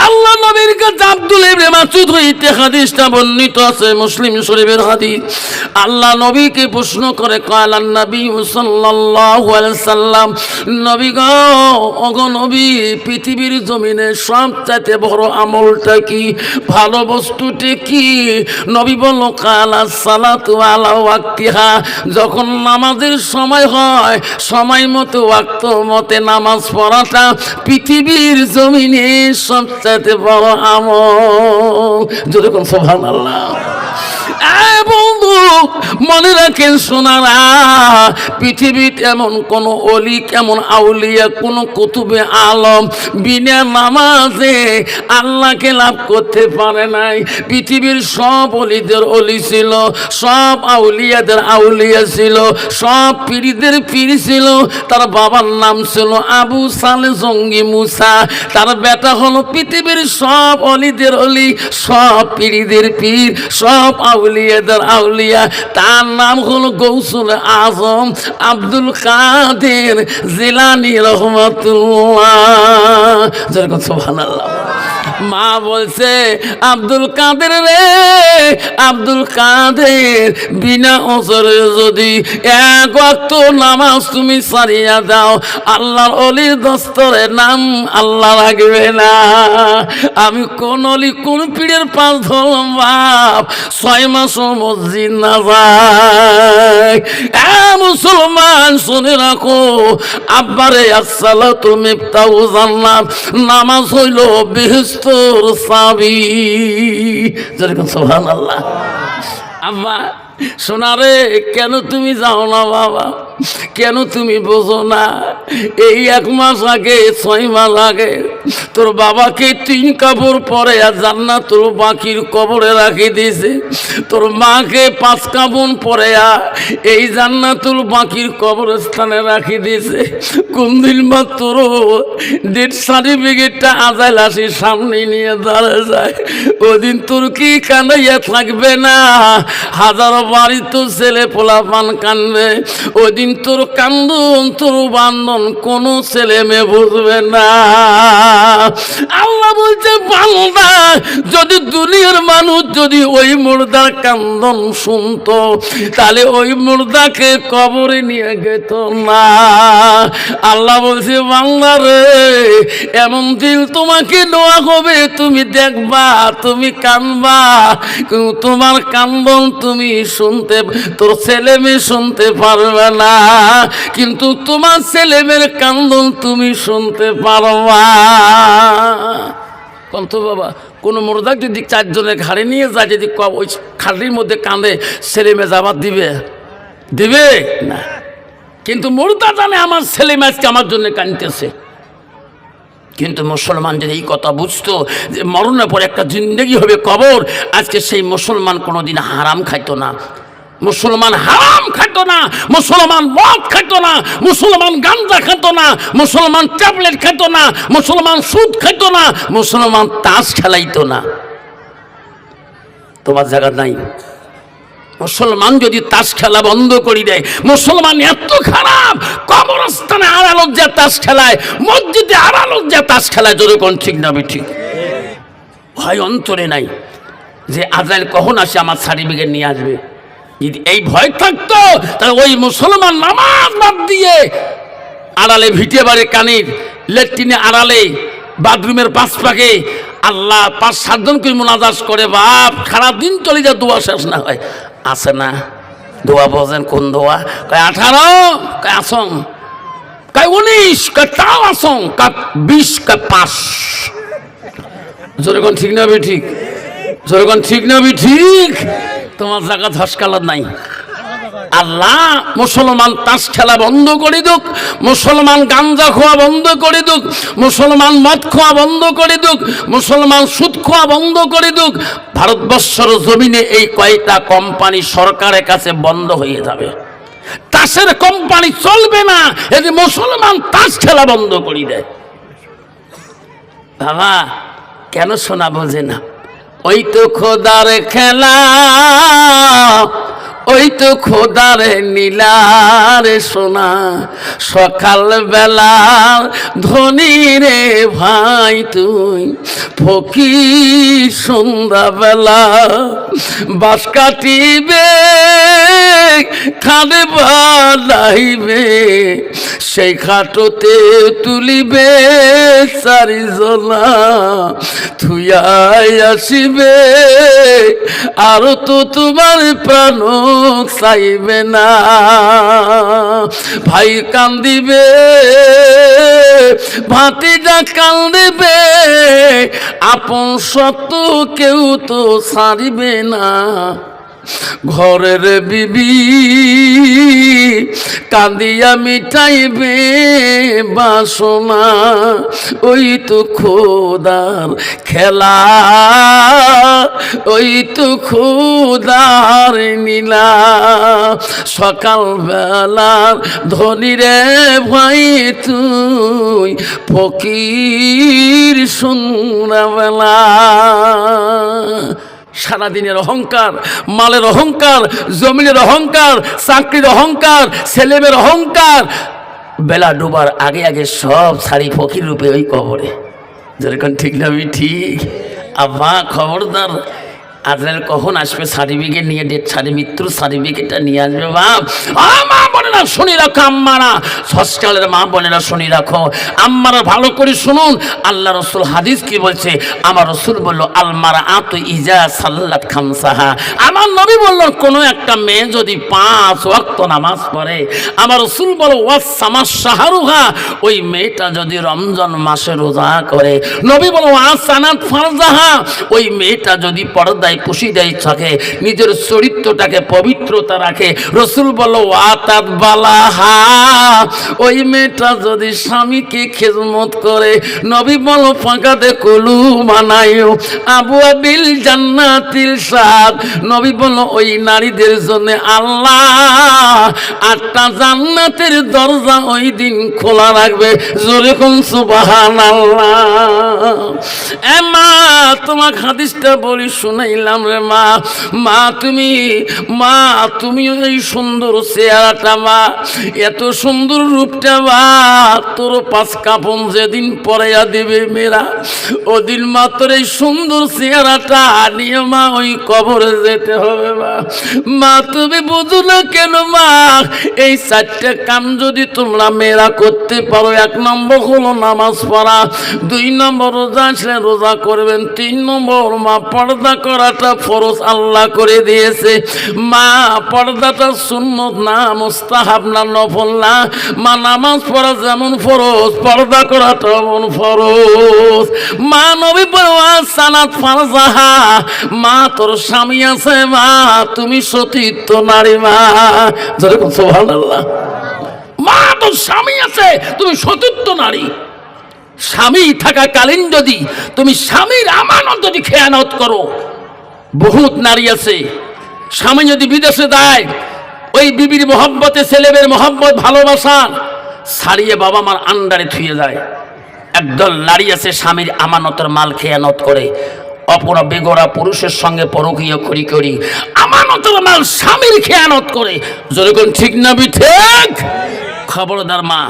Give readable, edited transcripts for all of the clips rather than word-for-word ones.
আল্লাহ নবীর কাছে আব্দুল ইবনে মাসউদ হইতে হাদিসটা বর্ণিত আছে, মুসলিম শরীফের হাদিস। আল্লাহ নবীকে প্রশ্ন করে, কালান নবী সাল্লাল্লাহু আলাইহি সাল্লাম, নবী গো, ওগো নবী, পৃথিবীর জমিনে সবচাইতে বড় আমলটা কি, ভালো বস্তুটি কি? নবী বলল, কালা সালাতু আলা ওয়াক্তিহা, যখন নামাজের সময় হয় সময় মতো ওয়াক্ত মতে নামাজ পড়াটা পৃথিবীর জমিনে সবচাইতে বড় আমল। যেরকম সুবহানাল্লাহ। বন্ধু মনে রাখেন সোনারা, পৃথিবীতে এমন কোন অলি, কেমন আউলিয়া, কোন কুতুবে আলম বিনা নামাজে আল্লাহকে লাভ করতে পারে নাই। পৃথিবীর সব অলিদের অলি ছিল, সব আউলিয়াদের আউলিয়া ছিল, সব পীরদের পীর ছিল। তার বাবার নাম ছিল আবু সালে জঙ্গি মুসা, তার বেটা হলো পৃথিবীর সব অলিদের অলি, সব পীরদের পীর, সব আউলিয়াদের আউলিয়া। তার নাম হলো গৌসুল আজম আব্দুল কাদের জিলানী রহমাতুল্লাহ। যেরকম সুবহানাল্লাহ। মা বলছে, আব্দুল কাদের রে, আব্দুল কাদের, বিনা ওজরে যদি এক ওয়াক্ত নামাজ তুমি সারিয়া দাও, আল্লাহর অলির দস্তরে নাম আল্লাহ রাখবে না। আমি কোন অলি কোন পীরের পাশ ধরলাম বাপ, 6 মাসও মসজিদ না যাই। মুসলমান শুনে রাখো, আব্বারে আসসালাতু মিফতাহু জান্নাত, নামাজ হইল বেহেশতের চাবি। যেরকম সুবহানাল্লাহ। আব্বা সোনারে, কেন তুমি যাও না বাবা, কেন তুমি বোঝো না? এই 1 মাস আগে, 6 মাস আগে তোর বাবাকে 3 কাপড় পরে আর জান্নাতুল বাকির কবরে রাখি দিয়েছে। তোর মাকে 5 কাপড় পরে এই জান্নাতুল বাকির কবরস্থানে রাখি দিয়েছে। কোন দিন মা তোর ডেথ সার্টিফিকেটটা আজাইল আসি সামনে নিয়ে দাঁড়া যায়, ওদিন তোর কি কান্দাইয়া থাকবে না? হাজারো বাড়ি তো ছেলে পোলাপান কানবে, ওদিন তোর কান্দন, তোর বান্ধন কোনো ছেলে মেয়ে বুঝবে না। আল্লাহ বলছে, বান্দা, যদি দুনিয়ার মানুষ যদি ওই মুর্দার কান্দন শুনতো, তাহলে ওই মুর্দাকে কবরে নিয়ে যেত না। আল্লাহ বলছে, বান্দা রে, এমন দিল তোমাকে দোয়া হবে, তুমি দেখবা, তুমি কানবা, কিন্তু তোমার কান্দন তুমি শুনতে, তোর ছেলে মেয়ে শুনতে পারবে না, কিন্তু তোমার ছেলে মেয়ের কান্দন তুমি শুনতে পারবা। কন্ত বাবা, কোনো মুর্দাক যদি 4 জনের ঘাড়ে নিয়ে যায়, যদি ওই খাটির মধ্যে কাঁদে, ছেলে মেয়ে যাবার দিবে? দিবে না। কিন্তু মুর্দা জানে আমার ছেলে মেয়ে আজকে আমার জন্য কাঁদতেছে। কিন্তু মুসলমান যদি এই কথা বুঝতো যে মরণের পর একটা জিন্দগি হবে কবর, আজকে সেই মুসলমান কোনোদিন হারাম খাইতো না, মুসলমান হারাম খাইতো না, মুসলমান মদ খাইতো না, মুসলমান গাঁজা খাইতো না, মুসলমান ট্যাবলেট খাইতো না, মুসলমান সুদ খাইতো না, মুসলমান তাস খেলাইতো না। তোমার জায়গা নাই। মুসলমান যদি তাস খেলা বন্ধ করে দেয়, মুসলমান এত খারাপ, কবরস্থানে আড়ালত যে তাস খেলায়, মসজিদে আড়ালত যে তাস খেলায়, যেরকম ঠিক না ঠিক? ভয় অন্তরে নাই যে আজরাইল কখন আসে আমার সার্টিফিকেট নিয়ে আসবে। যদি এই ভয় থাকতো, তাহলে ওই মুসলমান নামাজ বাদ দিয়ে আড়ালে ভিটে বাড়ে, কানির লেট্রিনে আড়ালে, বাথরুমের পাশ পাকে আল্লাহ 5-7 জন করে মোনাজাত করে, বাপ সারা দিন চলে যায়, দোয়া শেষ না হয়। আছে না দোয়া? বোঝেন কোন দোয়া? কয় 18, কয় আসং, কয় 19, কয় তাও আসং, কয় 20, কয় 5। যেরকম ঠিক না ঠিক? যেরকম ঠিক না ঠিক? তোমার জায়গা ধসকালার নাই। আল্লাহ মুসলমান তাস খেলা বন্ধ করে দুক, মুসলমান গাঞ্জা খোয়া বন্ধ করে দুক, মুসলমান মদ খোয়া বন্ধ করে দুক, মুসলমান সুদ খোয়া বন্ধ করে দুক। ভারতবর্ষের জমিনে এই কয়টা কোম্পানি সরকারের কাছে বন্ধ হয়ে যাবে। তাসের কোম্পানি চলবে না যদি মুসলমান তাস খেলা বন্ধ করে দেয়। বাবা কেন শোনা বোঝে না? ওই তো খোদার খেলা, ওই তো খোদারে নীলারে সোনা, সকাল বেলা ধনী রে ভাই তুই ফকির, সন্ধ্যা বেলা বাস কাটিবে খাটে বানাইবে, সেই খাটোতে তুলিবে চারিজনা, থুয়াই আসিবে আর তো তোমার প্রাণ চাইবে না। ভাই কান্দিবে ভাতিজা কান্দিবে, আপন সত্য কেউ তো ছাড়িবে না। ঘরের বিবি কান্দিয়া মিটাইবে বাসনা, ওই তো খোদার খেলা, ওই তো খোদার নীলা। সকাল বেলার ধনী রে ভাই তুই ফকির, সন্ধ্যাবেলা সারাদিনের অহংকার, মালের অহংকার, জমিনের অহংকার, চাকরির অহংকার, ছেলেমেয়ের অহংকার, বেলা ডুবার আগে আগে সব ছাড়ি ফকির রূপে ওই কবরে। যেরকম ঠিক না ঠিক? আব্বা খবরদার, আজরাইল কখন আসবে সার্টিফিকেট নিয়ে, ডেথ মৃত্যুর সার্টিফিকেটটা নিয়ে আসবে। বাপ মা বোনেরা শুনি রাখো, আম্মারা হসপিটালের মা বোনেরা শুনি রাখো, আম্মারা ভালো করে শুনুন। আল্লাহ রসুল হাদিস কি বলছে? আমার রসুল বলল আলমারা আত ইজা সাল্লাত খামসাহা, আমার নবী বলল কোনো একটা মেয়ে যদি 5 ওয়াক্ত নামাজ পড়ে, আমার রসুল বলল ওয়াস সামাস শাহরুহা, ওই মেয়েটা যদি রমজান মাসে রোজা করে, নবী বলল ওয়াসানাত ফারজাহা, ওই মেয়েটা যদি পর্দা পুশিদাই থাকে, নিজের চরিত্রটাকে পবিত্রতা রাখে, রসুল বলল ওয়াতাত বালাহা, ওই মেয়েটা যদি স্বামীকে খেদমত করে, নবী বলল ফাঁকাতে কলু মানায়ু আবু আবিল জান্নাতিল সাদ, নবী বলল ওই নারীদের জন্য আল্লাহ 8টা জান্নাতের দরজা ওই দিন খোলা রাখবে। জোরে কোন সুবহানাল্লাহ। এ মা তোমার হাদিসটা বলি শুনাই রে মা, তুমি এই সুন্দর চেহারাটা মা, এত সুন্দর রূপটা মা, তোর 5 কাপন যেদিন পরাইয়া দিবে মেয়েরা, ওদিন মাত্র এই সুন্দর চেহারাটা নিয়ে মা ওই কবরে যেতে হবে। মা তুমি বুঝো না কেন মা, এই 4টে কাম যদি তোমরা মেয়েরা করতে পারো, 1 নম্বর হলো নামাজ পড়া, 2 নম্বর রোজা আসলে রোজা করবেন, 3 নম্বর মা পর্দা করাটা ফরজ আল্লাহ করে দিয়েছে। মা পর্দাটা সুন্নত না, মুস্তাহাব না, নফল না। মা নামাজ পড়া যেমন ফরজ, পর্দা করাটা এমন ফরজ। মা নবী বললেন সানাত ফারজাহা, মা তোর স্বামী আছে মা, তুমি সতীর্থ নারী মা। যেরকম সুবহানাল্লাহ। মা তোর স্বামী আছে, তুমি সতীর্থ নারী। স্বামী থাকাকালীন যদি তুমি স্বামীর আমানত যদি খেয়ানত করো, বহুত নারী আছে স্বামী যদি বিদেশে দেয়, ওই বিবির মহব্বতে, ছেলেমেয়ের মহব্বত, ভালোবাসা ছাড়িয়ে বাবা মার আন্ডারে থুয়ে যায়। একদল নারী আছে স্বামীর আমানতের মাল খেয়ানত করে, অপরা বেগরা পুরুষের সঙ্গে পরকীয় করি আমানতের মাল স্বামীর খেয়ানত করে। যেরকম ঠিক না ঠিক? খবরদার মা,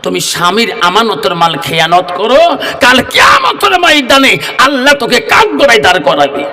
তুমি স্বামীর আমানতের মাল খেয়ানত করো, কাল কিয়ামতের ময়দানে আল্লাহ তোকে কাঠগড়ায় দাঁড় করাবে।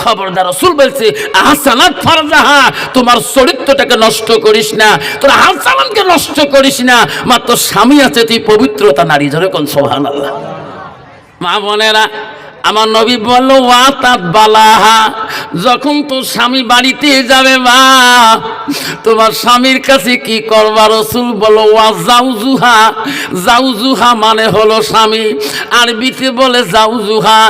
খবরদার, রাসূল বলছে আহসানাত ফারজাহা, তোমার চরিত্রটাকে নষ্ট করিস না, তোর আহসানকে নষ্ট করিস না। মাত্র স্বামী আছে, তুই পবিত্রতা নারী। যেরকম সুবহানাল্লাহ। মা বোনেরা, আমার নবী বলল ওয়াতাত বালাহা, যখন তোর স্বামী বাড়িতে যাবে মা, তোমার স্বামীর কাছে কি করবা? রসুল বলো ওয়া জাউজুহা, জাউজুহা মানে হলো স্বামী, আরবিতে বলে জাউজুহা,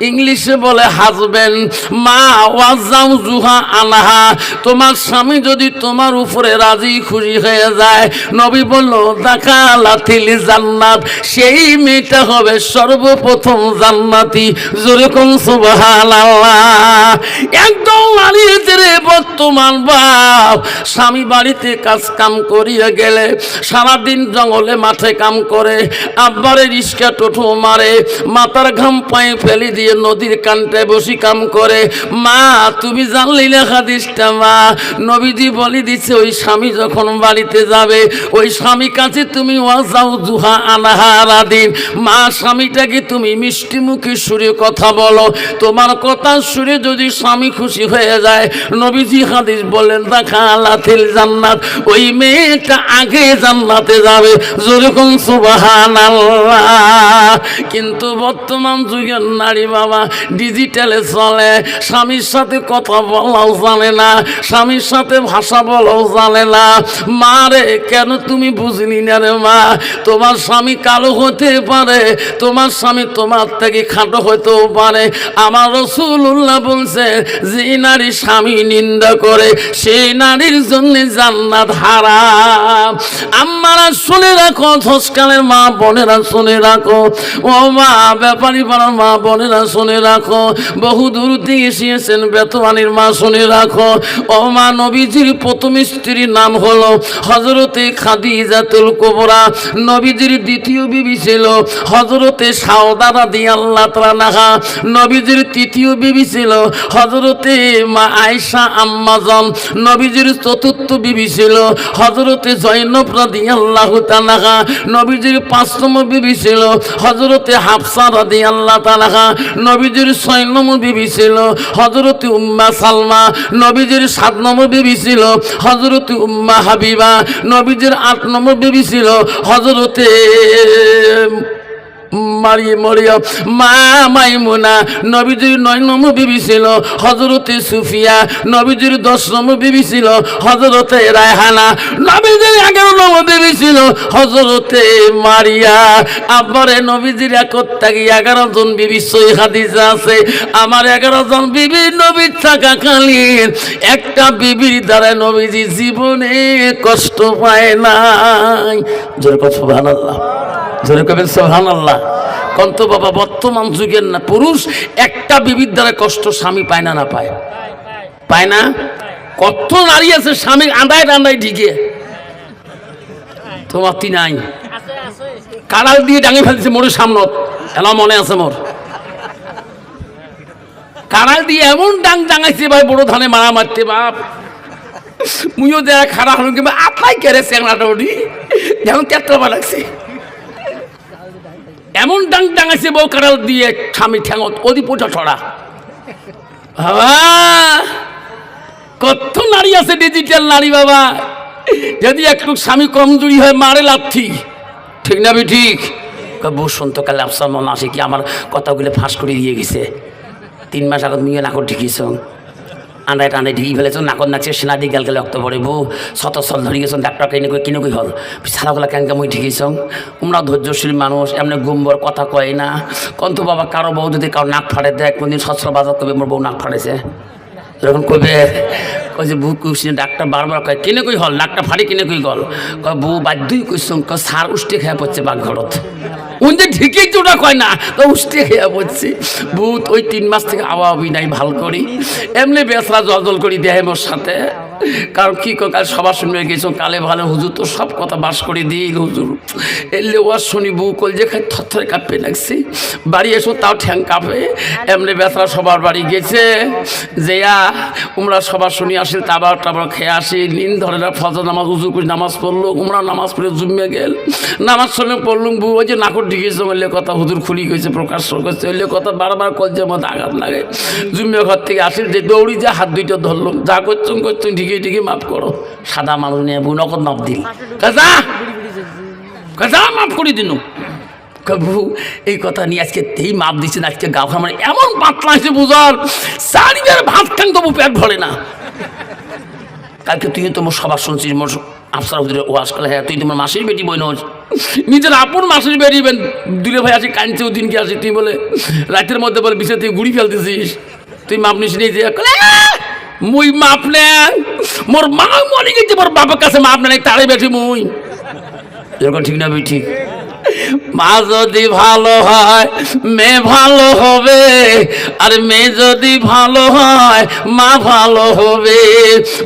ইংলিশে বলে হাজবেন্ড। মা ওয়া জাউজুহা আনহা, তোমার স্বামী যদি তোমার উপরে রাজি খুশি হয়ে যায়, নবী বলল দাখালাতিল জান্নাত, সেই মেয়েটা হবে সর্বপ্রথম জান্নাতি। যেরকম সুবহানাল্লাহ। একদম দাঁড়িয়েছে রে বর্তমান বাপ, স্বামী বাড়িতে কাজ কাম করিয়া গেলে সারাদিন জঙ্গলে মাঠে কাম করে, আব্বারে রিস্কা টোটো মারে, মাথার ঘাম পায়ে ফেলে দিয়ে নদীর কান্টে বসি কাম করে। মা তুমি জানলি না হাদিসটা মা? নবীজি বলে দিচ্ছে ওই স্বামী যখন বাড়িতে যাবে ওই স্বামী কাছে তুমি ওয়াজাউ জুহা আনাহারা দিন। মা স্বামীটাকে তুমি মিষ্টি মুখে সুরে কথা বলো, তোমার কথা সুরে যদি স্বামী খুশি হয়ে যায় নবীজি হাদিস বলেন দাখালাতিল জান্নাত, ওই মেয়েটা আগে জান্নাতে যাবে। যেরকম সুবহানাল্লাহ। কিন্তু বর্তমান যুগের নারী বাবা ডিজিটালে চলে, স্বামীর সাথে কথা বলাও জানে না, স্বামীর সাথে ভাষা বলাও জানে না। মা রে কেন তুমি বুঝলি না রে মা? তোমার স্বামী কালো হতে পারে, তোমার স্বামী তোমার থেকে খাটো হতেও পারে। আমার রাসূলুল্লাহ বলছে যে নারী স্বামী নিন্দা করে সেই নারীর জন্য জান্নাত হারাম। আম্মারা শুনে রাখো, ধসকালের মা বোনেরা শুনে রাখো, ও মা ব্যাপারী পাড়ার মা বোনেরা শুনে রাখো, বহু দূর থেকে এসেছেন বেতওয়ানির মা শুনে রাখো। ও মা নবীজির প্রথম স্ত্রীর নাম হলো হযরতে খাদিজাতুল কুবরা, নবীজির দ্বিতীয় বিবি ছিল হযরতে সাউদা রাদিয়াল্লাহু তাআলা, নবীজির তৃতীয় বিবি ছিল হযরতে মা আয়েশা আম্মাজান, নবীজির চতুর্থ বিবি ছিল হযরতে জয়নব রাদিয়াল্লাহু তাআলা, নবীজির পাঁচতম বিবি ছিল হযরতে হাফসা রাদিয়াল্লাহু তাআলা, নবীজির 6 নম্বর বিবি ছিল হযরতে উম্মা সালমা, নবীজির 7 নম্বর বিবি ছিল হযরতে উম্মা হাবিবা, নবীজির 8 নম্বর বিবি ছিল হযরতে মরিয়ম মা মাইমুনা, নবীজির 9 নম্বর বিবি ছিল হযরতে সুফিয়া, নবীজির 10 নম্বর বিবি ছিল হযরতে রায়হানা, নবীজির 11 নম্বর বিবি ছিল হযরতে মারিয়া। আব্বারে নবীজির একত্যাগী 11 জন বিবি সই হাদিসে আছে। আমার 11 জন বিবি নবী থাকাকালীন একটা বিবির দ্বারা নবীজি জীবনে কষ্ট পায় নাই। জোরে কথা সুবহানাল্লাহ, জোরে কবেন সুবহানাল্লাহ। কন্ত বাবা বর্তমান যুগের না পুরুষ একটা বিবির দ্বারা কষ্ট স্বামী পায় না? না পায়? পায় না? কত নারী আছে স্বামীর আন্দায় ডান্দায় ঢিকে, তোমার তি নাই কাড়াল দিয়ে ডাঙে ফেলছে মোরের সামনত, এলা মনে আছে মোর। কাড়াল দিয়ে এমন ডাং ডাঙাইছে ভাই বড় ধানে মারা মারতে বাপ, মুইও দেয়া খাড়া হল কিংবা আপাই কেড়ে চেংড়াটা উঠি যেমন কেট্টা লাগছে, এমন ডাং ডাঙাইছে বউ কাড়াল দিয়ে স্বামী ঠ্যাঙত ওদি পোটা ছড়া। কত নারী আছে ডিজিটাল নারী বাবা, যদি একটু স্বামী কমজোরি হয় মারে লাথি, ঠিক না? ঠিক বসন্তকালে আফসার মনে আসে কি আমার কথাগুলো ফাঁস করে দিয়ে গেছে। 3 মাস আগত নিয়ে নাকর ঢিকিয়েছ, আন্দায় টান্দায় ঢিকি ফেলেছ, নাকর নাচে সেনা দিয়ে গেল রক্ত পড়ে বউ শত সল ধরে গেছ, ডাক্তার কিনে কই হল সারাগুলা ক্যাঙ্কা মই ঢিকিয়েছ। তোমরা ধৈর্যশীল মানুষ, এমনি গুম্বর কথা কয় না। কন্ত বাবা কারো বউ যদি কারো নাক ফাটে দেয়, কোনদিন সচ্ছল বাজার করবে মোর বউ নাক ফাটেছে, যখন কবে কই যে বউ কুসি ডাক্তার বারবার কয় কিনে কই হল নাকটা ফাড়ি কিনে কই গল, কয় বউ বাধ্যই কইস সার উষ্টে খেয়া পড়ছে বাঘঘরত, উনি ঠিকই তো ওটা কয় না তো উষ্টে খেয়া পড়ছি। ভূত ওই 3 মাস থেকে আওয়াবি নাই ভাল করি, এমনি বেসরা জল করি দেয় মোর সাথে। কারণ কি কাল সবার শুনবে গেছো কালে ভালো হুজুর তো সব কথা বাস করে দিই হুজুর এলে ওয়াজ শুনি বউ কল যে খাই থরথরে কাঁপে লাগছি, বাড়ি এসো তাও ঠ্যাং কাঁপে। এমনি বেসরা সবার বাড়ি গেছে যেয়া উমরা সবার শুনি আসিল তাবার টাবার খেয়ে আসি, নিন ধরে না ফজর নামাজ উজু করে নামাজ পড়লো, উমরা নামাজ পড়ে জুমিয়ে গেল, নামাজ শুনে পড়লুম বউ ওই যে নাকর ঢিকেছে বললে কথা হুজুর খুলি গেছে প্রকাশ করছে ওইলে কথা বারবার কলজের মধ্যে আঘাত লাগে। জুমিয়ে ঘর থেকে আসিল যে দৌড়ি যা হাত দুইটা ধরলাম, যা করছুম ঢিকে ঢিকে মাফ করো, সাদা মানুষ নিয়ে বউ নকদ মাপ দিল, কাজা কাজা মাফ করে দিন কবু। এই কথা নিয়ে আজকে তেই মাপ দিচ্ছেন, আজকে গাও আমার এমন পাতলা আছে বুঝার চারিবার ভাত খান তবু পেট ভরে না। কালকে তুই তোমার সবার শুনছিস মোর আফসার হুজুরের ওয়াজ করলে, হ্যাঁ তুই তোমার মাসির বেটি বই নোজ, নিজের আপন মাসির বেটি দুলে ভাই আছে কাঁদছে ওদিন কি আসে, তুই বলে রাতের মধ্যে বলে বিষয় তুই গুড়ি ফেলতেছিস, তুই মাপ নিস নিয়ে যে মুই মাপ নেন মোর মা মরে গেছে মোর বাবার কাছে মাপ নেই তারে বেঠি মুই, এরকম ঠিক না? ঠিক মা যদি ভালো হয় মেয়ে ভালো হবে, আর মেয়ে যদি ভালো হয় মা ভালো হবে।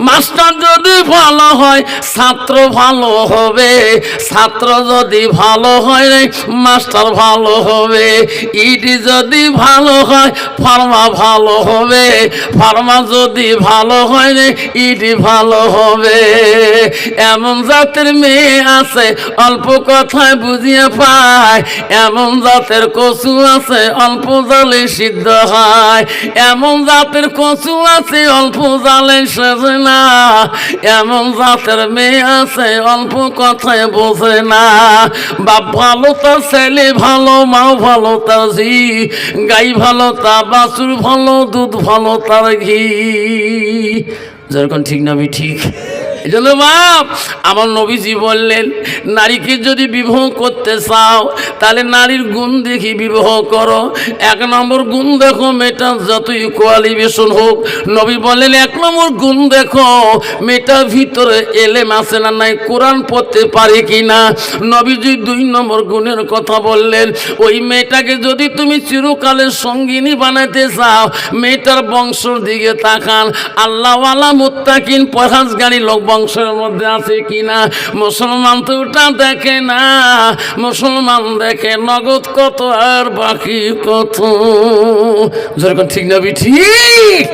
মাস্টার যদি ভালো হয় ছাত্র ভালো হবে, ছাত্র যদি ভালো হয় মাস্টার ভালো হবে। ইডি যদি ভালো হয় ফার্মা ভালো হবে, ফার্মা যদি ভালো হয় ইডি ভালো হবে। এমন জাতের মেয়ে আছে অল্প কথায় বুঝিয়ে পায়, এমন জাতের কচু আছে অল্প জালে সিদ্ধ হয়, এমন জাতের কচু আছে অল্প জালে সেজে না, এমন জাতের মেয়ে আছে অল্প কথায় বোঝে না। বাপ ভালো তার ছেলে ভালো, মাও ভালো তার ঝি, গাই ভালো তা বাছুর ভালো, দুধ ভালো তার ঘি। যেরকম ঠিক না ঠিক? এই জন্য বাপ আমার নবীজি বললেন, নারীকে যদি বিবাহ করতে চাও তাহলে নারীর গুণ দেখি বিবাহ করো। এক নম্বর গুণ দেখো, মেয়েটা যতই কোয়ালিফিকেশন হোক, নবী বললেন এক নম্বর গুণ দেখো মেয়েটার ভিতরে এলেম আছে না নাই, কোরআন পড়তে পারে কিনা। নবীজি দুই নম্বর গুণের কথা বললেন, ওই মেয়েটাকে যদি তুমি চিরকালের সঙ্গিনী বানাতে চাও, মেয়েটার বংশর দিকে তাকান, আল্লাহওয়ালা মুত্তাকিন পরহেজগারী লোক বংশের মধ্যে আছে কিনা। মুসলমান তো ওটা দেখে না, মুসলমান দেখে নগদ কত আর বাকি কত। যেরকম ঠিক না ঠিক?